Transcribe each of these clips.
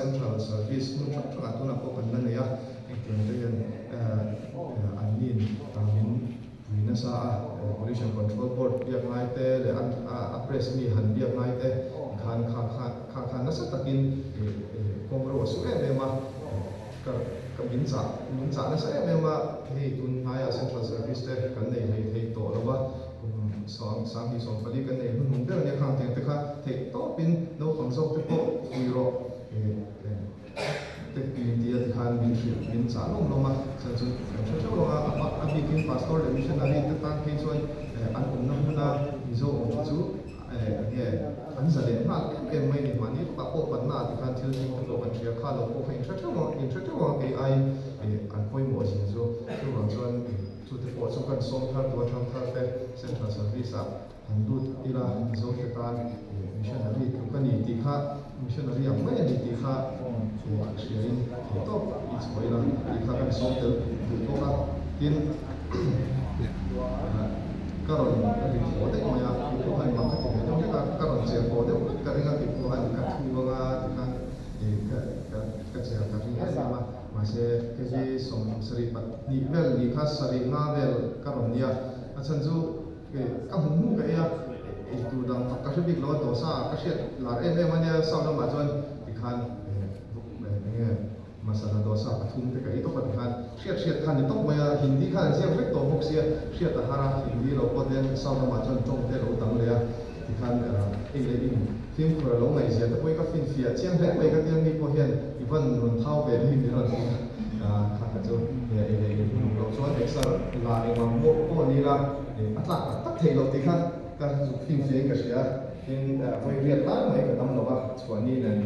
central service nun thak thak atuna ko kan na ya ekten anin amin na sa pollution control board biak ngai te le an press mi han biak ngai te khan na sa takin komro su e ma ka min cha na sa e ma hei tun haya central service te kan nei hei to lawa sang hi som pali kan nei hun de ne khang te kha thei to pin no pangsok te ko ro te dia khan min cha lo ma sa chu chu lo a bikin pastor le missionary te tan ke choi an um na zo chu an sa le ma ke mai ni mani pa ko pan na ti khan thil ni ko kan thia kha lo ko khain cha ke ai an poi mo sin zo chu ron chuan chu te po chu kan som thar do thang thar te central service a han lut ila zo te tan missionary ku kan ni ti kha missionary ang mai ni ti kha sharing to it's why la ti kha kan som te to ka tin karon ri ko de ma ya ko han ma ka te no ka karon che ko de ka ri ga ki ko han ka thu ga kan ka che ka ri ga ma se ke ji som sri pat ni vel ni kha sari nga vel karon ya achan ju ke ka mu ka ya tu dang ka bik lo to sa ka shet lar ma ne sa na ma chon ti khan masala dosa pathum te kai to pat khan shet khan ni tok maya hindi khan siam vek to bok sia shet hara hindi lo ko den sa na ma chon chong te lo dang le ya ti khan le film for lo ngai sia te poi ka fin fia chiang he mai ka tiang ni ko hian ivan ron thau ve ni ron kha jo lo chuan extra la ni ma mo ko ni la atlak tak thei lo ti khan ka film fia ka sia in voi riat ta mai ka dam lo ba chuan ni nen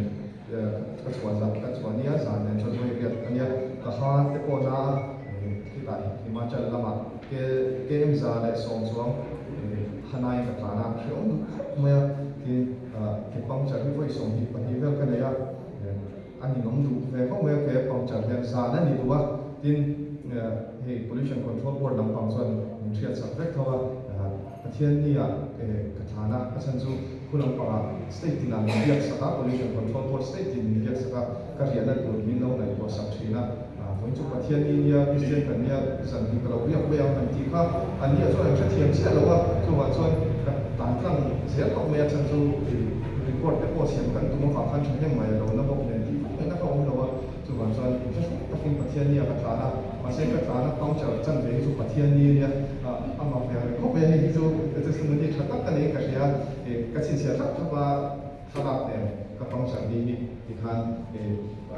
ka chuan ni a zan nen chon voi riat ania ka ha te ko na ki lai himachal lama ke em za le song chuang hanai ka thana shong mai tin ke pang cha ri voi song hi pa hi vel ka ne ya ani nom du ve ko mai ke pang cha hian sa na ni duwa tin he pollution control board lam pang chuan thriat sak vek thawa pathian ni a ka thana a chan chu kulang pa state tin an biak saka pollution control board state tin biak saka ka rian na tur min lo nai ko sak thina voi chu pathian ni ya christian kan ya san ni ka lo biak be ang ti kha an ni chuan tha thiam sia lo wa chu wa chuan ka tan tlang sia ko me chan chu report te ko siam kan tu ma fa khan thang mai lo na bok ne ti na ka om lo wa chu wa chuan takin pathian ni ka thana ma se ka thana pang cha chan ve chu pathian ni ya ama pe ko be ni chu te sun ni thatak ka ne ka sia ka chin sia thak thaba thalak ne ka pang cha ni ti khan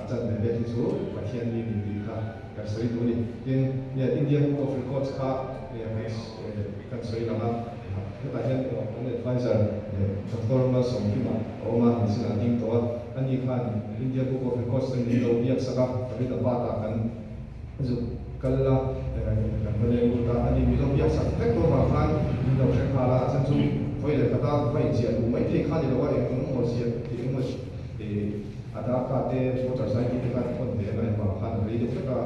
chan ne ve chu pathian ni ti kha ka soi tu ni tin ya Indian Book of Records kha kan soi lama ta hian on advisor Dr. Ma Song Ki ma oma sin an ding to ani khan Indian Book of Records ni lo biak saka ri da ba ta kan zu kalla kan bale ko ta ani mi lo biak sak tek ko ma khan ni lo she khala chan chu foi le kata vai chia lu mai the khan ni lo wa mo sia ti mo ada ka te motorcycle te ka kon de na ma khan ri de ka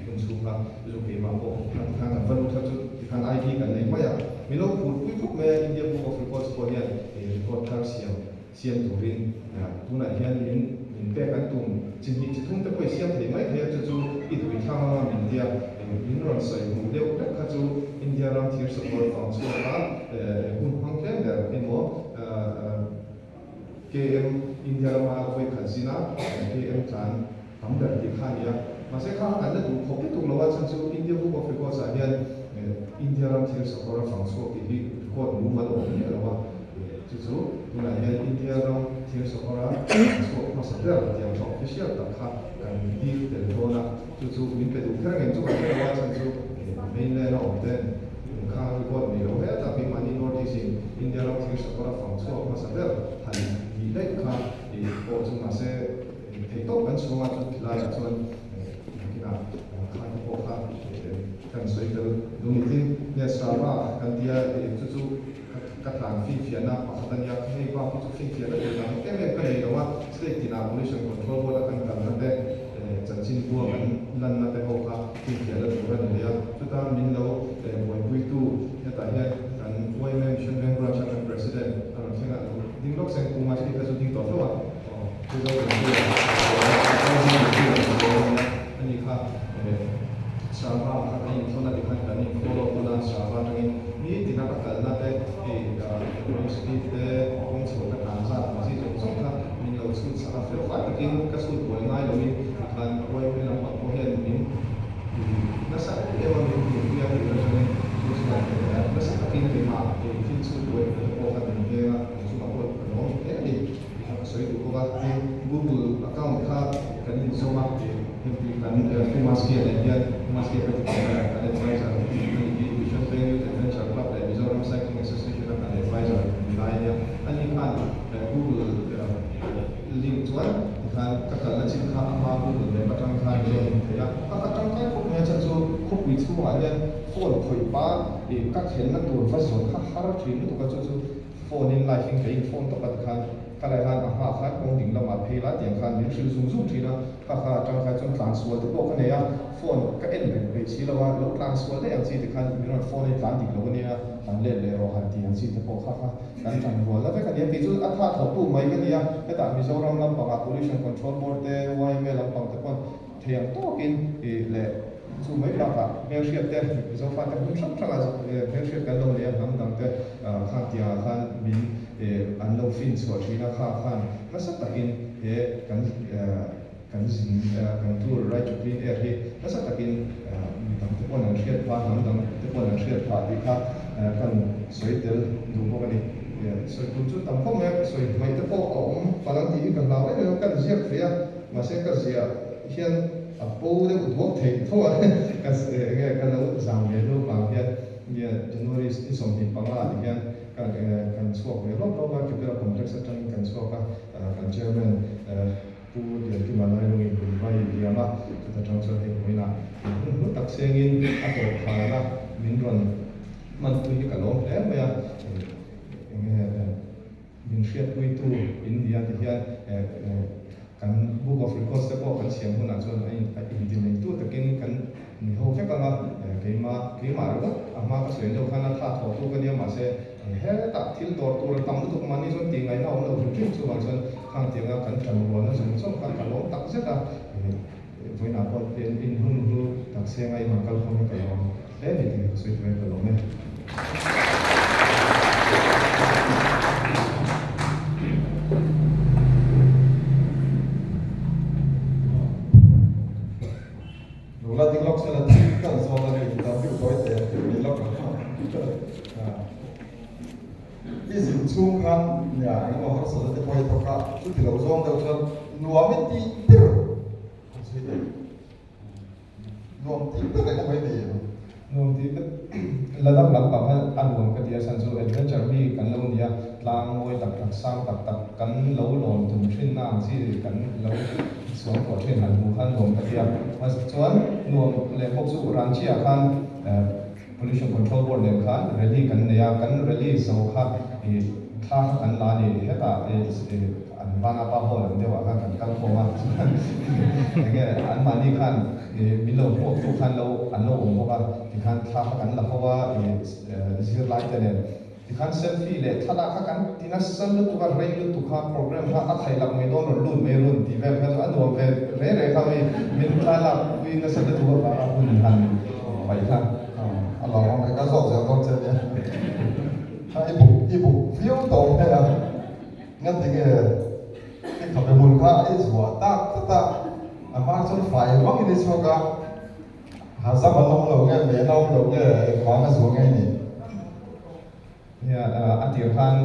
kun chu ka zu ke ma ko khan van tha chu khan ID kan nei ma ya mi lo pur pui phok me India Book of Records ko hian record thar siam turin tuna hian min pe kan tum chin hi chi thum te poi siam thei mai thei chu I dui thang min dia min ron sai mu deu ta kha chu India ram thir support fang chu ka hun hang tlem der emo KM India ma voi khazina KM chan ham dar ti kha ya ma se kha kan da du phok tu lo wa chan chu India Book of Records a hian India ram thir support fang chu ki hi record mu ma lo ni lo wa chu tuna hian India ram thir support so ma sa der ti ang official ta kha kan di tel do na chu min pe du khara ngen chu ka wa chan chu main le ro ten kha record ni lo he ta pi mani notice in India ram thir support fang chu ma sa der han di le kha ko chu ma se thei to kan chu ma chu lai chuan kina kha ko kha kan soi del lumitin ne sa ma kan dia chu ka tlang fi fian na pa tan ya nei ba chu fi fian na na ke me ka nei lo wa state tina pollution control board kan kan na de chan chin bu kan lan na te ho ka fi fian la tu ran ya chu ta min lo boy pui tu ya ta ya kan boy mention member of president kan singa ding lok sen ku ma chi ka chu ding to lo wa chu do sama dengan ni di nak kalau nanti universiti de konsol tak kansa masih jauh kan min lo sud sama feel fat takin kasut boleh ngai lo min kan boleh bilang pak boleh min nasa ewan min dia di dalam terus nasa takin lima feel sud boleh boleh kan dia cuma boleh lo ni so itu kau Google account ka kan ini semua kan masih ada advisor Vision Venue Adventure Club dan Mizoram Cycling Association akan advisor lainnya ani kan Google link tuan kan kakak lacim ka ama Google dan batang kan ya kakak tangkai kok macam tu kok itu ada phone koi pa kak hendak tu fashion kak harap tu tu kak tu phone in life in kain phone tu kan kalau kan apa kan kong ding lama pela tiang kan ni sudah sungguh cina kakak tangkai tu transfer tu kok kan ya phone ka en be chi lawa lo transfer le yang chi de kan mi ron phone le tan dik lo ne ya tan le le ro han ti yang chi te po kha kan tan ro la ve kan ya ti chu a tha tho tu mai kan ya ta ta mi zo ram lam pa pollution control board te wai me lam pa te pon thiang to in le chu mai pa ka me shiat te zo fa ta hum sam thanga me shiat kan lo le ham dang te kha tia khan min an lo fin chwa thina kha khan na sa takin kan tour right to clean air hi nasa takin tam te pon ang shiat pa ham dang te pon ang shiat pa di kha kan soitel du mo kan ni so tu chu tam ko me soi mai te po om palang ti kan law ai kan ziak fria ma se ka zia hian a po de u thok thei tho ka nge kan lo zang le lo pa hian ya January in som hi pangla di hian kan suak le lo ba ki pera complex atang kan suak kan chairman pu dia ki malai lo in vai dia ma ta transfer he koina nu tak sengin ato khala min ron man tu hi kalom le ma ya min shiat pui tu India ti hian kan book of records te po kan siam huna chon ai in tu takin kan ni ho ke kanga keima ro ama ka soi lo khana tha tho tu kan ya ma se he ta thil dor tur tam tu mani chon ti ngai na om lo chu chu ma chon khang ti nga kan than ro na chon chon kan kalom tak se ta voi na ko ten in hun hu tak se ngai ma kal khom ka yo le ni ti soi tu ka lo me la ting lok se la ting kan so la ni ta bi ko te ni lok izin chung kan ya ngo har so te poi to ka chu ti lo zong da chon nuam ti pir so te nuam ti pir ka mai ni nuam ti la dak lam pa an nuam ka dia san so adventure mi kan lo nia tlang moi tak tak sang tak tak kan lo lon tum thin na si kan lo xuống của trên hành mù khăn gồm các điểm mà chuan nuông lệ bốc dụ ran chia khăn pollution control board nem khăn rally kan neya kan rally so kha kha kan la ni heta an bana pa ho lam dewa kha kan kal khoma nge an mani khan milo ko tu khan lo an lo om ba ti khan kha kan la hawa zir lai tene kan selfie le thala kha kan tina sal lu tu ka rei lu tu kha program kha a khai lak me don lu me run ti vel kha adu ve re kha me min thala wi na sal tu ba hun han bai kha Allah mai ka so ja don che ne ha ibu view to ne ya ngat ti ge ti kha be mun kha ai zwa ta ama chon fai wang ni so ka ha sa ba long lo nge me long lo nge kwa ma so nge ni ya atir khan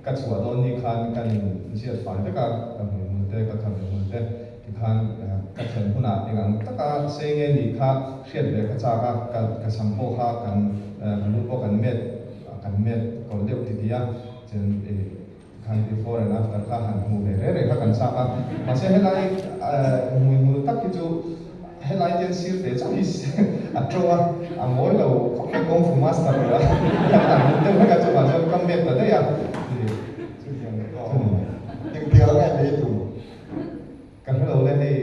ka chua don ni khan kan siat fan te ka mun te ka kham mun te ti khan ka chen huna engang taka senge ni kha siat le ka cha ka sampo kha kan lu po kan met ko leu ti dia chen khan before and after kha han mu re kha kan sa ka ma se helai mu tak ki chu helai ten sir te cha is atroa amoi lo kong fu master la te ma ka chu ma chu kam met ta ya ting tia ngai le tu kan lo le nei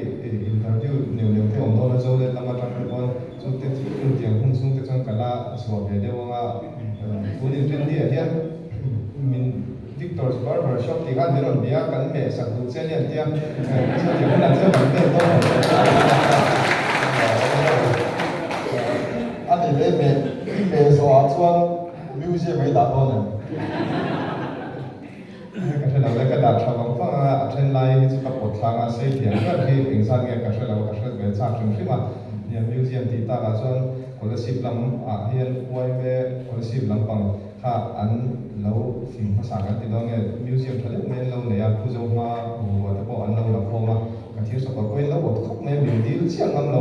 interview new te om do la zo le lama tan ko chu te chu tu tiang hung sung te chang kala so be de wa fu ni ten dia dia min Victor's Barber Shop ti kan ron dia kan me sak du chen lian tia chu ti kan chu ban te to ani le me เบสว่าส่วนมิวเซียมไม่ตัดต้นเลยก็คือเราได้กระดาษชาวบ้านฟังเทรนไลน์ที่จะปลดทางอาเซียนก็คืออินสันเนี่ยก็คือเราก็คือเป็นชาติชุมชนมาเนี่ยมิวเซียมที่ตาละส่วนคนละ10 ลำเฮียนไว้เมื่อคนละ10 ลำปังถ้าอันเราสิ่งภาษากันติดต่อเนี่ยมิวเซียมทะเลเมนเราเนี่ยผู้ชมมาหัวตะโกนเราลำโพงมาการที่สกปรกเราหมดครบเมื่อบินดีเชี่ยงลำเรา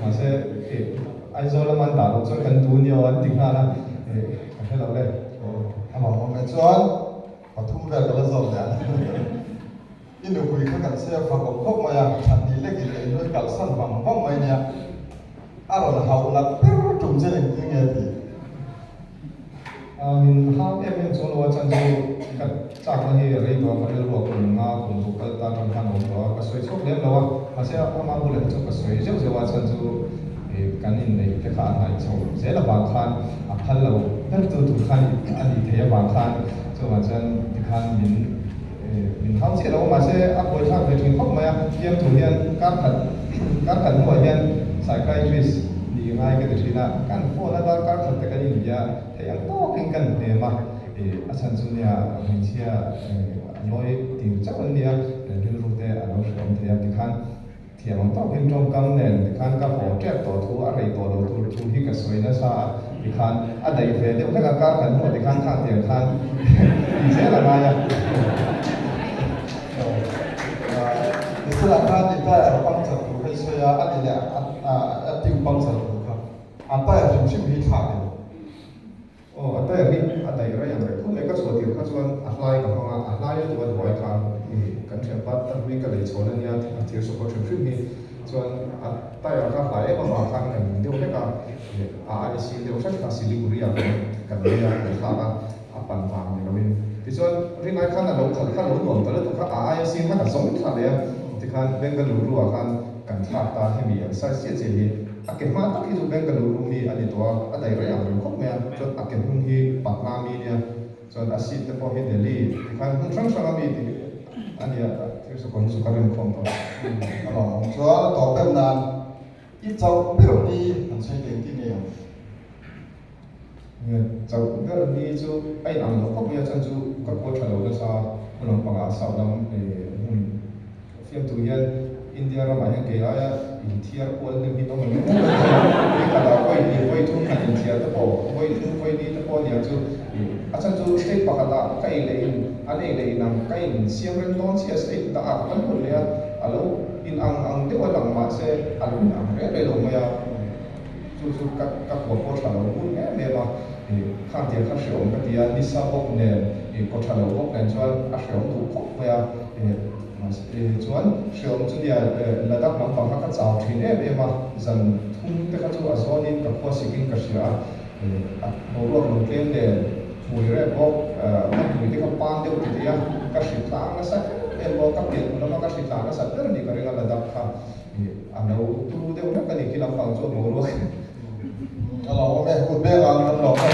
มาเสไอโซลมันด่าเราจนกันดูเนี่ยวันติดหน้านะให้เราได้เอาบอกมาจวนขอทุ่มแบบกระสอบเนี่ยอินโดคุยข้ากันเสียฟังกับพวกมาอย่างฉันดีเล็กกินเลยด้วยกัลสันฟังพวกมาเนี่ยเราหาวันเป็นจุ่มเจริญยังไงดีห้ามเอ็มส่วนว่าฉันจะกับจากนั้นที่เรียกว่าเขาเรียกว่าคนงาคนทุกข์ตาทางทางของเราก็สวยชอบเลี้ยงเรามาเสียพม่าบุญเลยก็สวยเจ้าเสียว่าฉันจะกันอินในที่ข้าในชาวเสียละบางคันพันเราเป็นตัวทุกคันอันนี้เทียบบางคันส่วนฉันที่คันมินห้ามเสียเรามาเสียอัพบริษัทไปถึงพวกมาเยี่ยมทุเรียนการขันหัวเยี่ยมสายไกลทริสดีง่ายกันทีนะการโฟนแล้วการขัดแต่กันยิ่งยาแต่ยังโตขึ้นกันเนี่ยมาอาจารย์จุนเนี่ยมีเชียน้อยติวจักรเนี่ยเรื่องรู้แต่เราชมเทียบที่คันเทียบมันต้องเป็นตรงกันเนี่ยที่คันก็พอแจ้งต่อทูอะไรต่อเราทูที่กระสวยนะซาที่คันอะไรเฟรเดี๋ยวถ้าการขันหัวที่คันทางเทียบคันดีเสียละไงMisalkan kita bangsa tu, saya ada tim bangsa tu kan, apa yang mesti kita ada? Oh, apa yang ada yang ada. Kau mereka suatu dia kan suan ahlai kan orang ahlai itu buat buat kan, kan cepat tapi kalau soalnya dia dia suka cuma ni, suan apa yang kan ahlai apa makan kan dia mereka ada sih dia usah kasih liburi kan dia mereka apa paham ni kan. ที่ส่วนที่นายข้าเราข้าเราหลวงแต่ละตัวข้าซีข้ากับสมข้าเลยที่ข้าเบงกาลูรัวข้ากันทักตาให้มีอย่างใส่เสียเสียดีอาเก็บมาตั้งที่จุดเบงกาลูรุมีอันนี้ตัวอะไรก็อย่างเป็นครบแม่จนอาเก็บหุ่นที่ปักนามีเนี่ยจนอาชีพแต่พอเห็นเดลี่ที่ข้าหุ่นช่างช่างมีอันนี้ที่สุขสุขเรื่องของตัวอ๋อส่วนต่อเป็นนานอีเจ้าเรื่องนี้มันใช้เรื่องที่เนี่ยจะเรื่องนี้จูไอ้อันเราก็มีอาจารย์จูก็ควรจะเราจะคนละฝั่งสาวดำเฟียมตัวยันอินเดียเราหมายถึงเกี่ยวกับอินเดียคนหนึ่งที่ต้องมันไม่ก็เราไปทุ่งกันอินเดียตะโพไปทุ่งไปนี่ตะโพเนี่ยจูอาจารย์จูสเตทปากตาใกล้เลยอันนี้เลยนั่งใกล้เสียงเรื่องต้นเสียสเตทตาอันคนเลยอะแล้วอินอังเดี๋ยวหลังมาเสียอันนั้นเรื่องลงมาจูกับหัวโพธิ์เราพูดเนี่ยมาข้างเดียวข้าเสียงก็ที่นิสาบกเนี่ยโพธิ์เราบกเนี่ยชวนอาเสียงถูกพกมาชวนเสียงจุดเนี่ยระดับน้ำฟังข้าเจ้าที่เนี่ยเป็นมาจันทุ่งแต่ข้าจูอาโซนินกับพวกสิ่งก็เสียหัวรวมลงเกมเนี่ยมวยแรกก็มันอยู่ที่ข้าปานเดียวที่เนี่ยก็สิตางนะสักบอกกับเด็กแล้วมันก็สิตางนะสักเรื่องนี้ก็เรื่องระดับข้าอันเราตู้เดียวนั่นก็นี่ที่เราฟังจบหมดเลยเราไม่พูดเรื่องอะไรหรอก เ